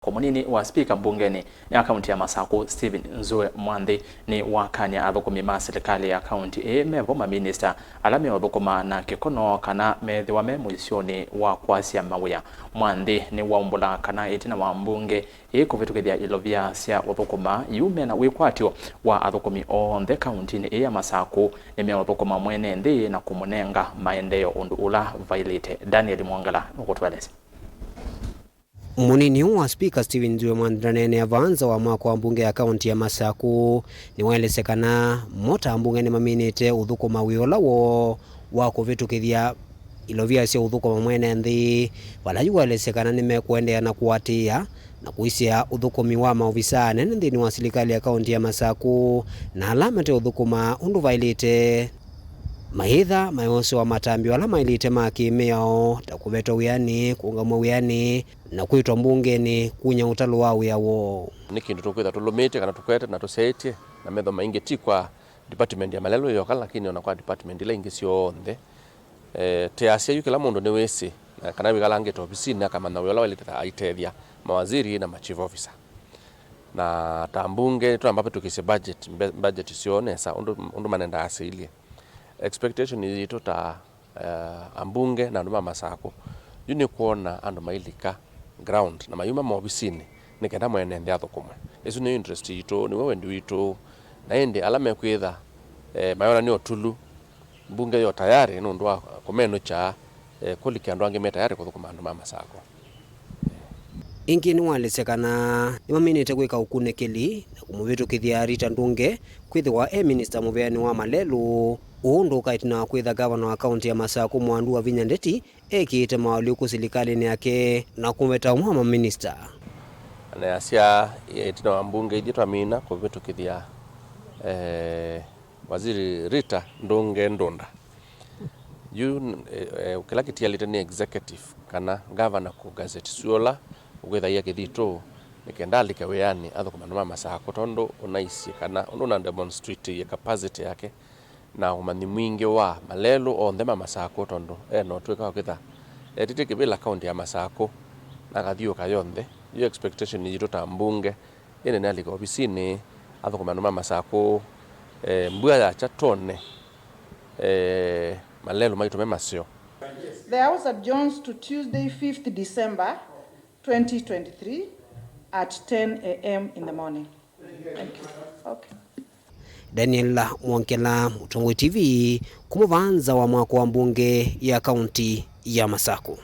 Munini wa spika mbungeni ya kaunti ya Masaku Stephen NZUE MWANTHI ni wakanya Athukumi ma serikali ya kaunti MEVO MAMINISTA alami Athukuma na KIKONO kana MEITHIWA MUISYONI wa KWASYA MAWIA. MWANTHI ni waumbula kana itina wa mbunge kuvitukithia ilovia cia Athukuma yume na wikwatio wa Athukumi onthe kaunti ni ya Masaku ni Athukuma mwene nthi na kumunenga maendeleo undu ula vailite. Daniel Mwangala ukutweleza. Munini wa spika Stephen NZUE MWANTHI avanza wa mwaka wa mbunge ya kaunti ya Masaku ni waelesekana mota mbunge ni maminite Uthukuma wiolawo wa kuvitukithia ilovia cia Uthukuma mwene nthi wala yuwaelesekana ni mekuendea na kuatia na kuisia uthukumi wa maofisa nene nthini wa silikali ya kaunti ya Masaku na alamate Uthukuma undu vailite maitha mayose wa matambi wala mailite makimeo takuvetwa wiani kuungamwa wiani na kuitwa mbungeni kunya utalo wa wiawo ni kindu tukwitha tulumite kana tukwete na tusetie na metho maingi ti kwa department ya malelo yoka lakini ona kwa department ile ingi cionthe te asia yu kila mundu ni wisi kana wigalange ofisini akamana wala walita aitethia mawaziri na chief officer na tambunge tu ambapo tukise budget sione sa undu manenda asilie expectation is ta ambunge na nduma Masaku yuni kuona andu mailika ground na mayuma maofisini nikenda mwene nthi Athukuma isu ni interest ito ni wewe ndi ito na ende alame kwitha mayona ni otulu mbunge yo tayari no ndwa komeno cha kuliki andu ange meta tayari kuthukuma andu Masaku ingi ni walesekana ni maminite gwika ukunekeli na kumuvitukithia Rita Ndunge kwithiwa minister muveani wa malelu undu kaitina kwitha gavana wa kaunti ya Masaku Mwandu wa Vinya Ndeti ekite mawali ku silikali yake na kumeta umwa maminista na asia itina wa mbunge ithitwa mina kuvitukithia waziri Rita Ndunge Ndunda yu kila kitia litani executive kana governor ku gazette suola gwetha ya kithito nikendalika weani Athukuma na Masaku tondo unaisi kana una demonstrate ya capacity yake na umani mwingi wa malelo onthe Masaku tondo no tweka kwitha tite kibila kaunti ya Masaku na gathio kayonthe yo expectation ni jitota mbunge ene nalika ofisini Athukuma na Masaku mbua ya chatone malelo maitume masio. The House adjourns to Tuesday 5th December 2023 at 10 a.m. in the morning. Thank you. Okay. Daniel Mwangala, Mutongwe TV, kumuvanza wa mwaka wa mbunge ya kaunti ya Masaku.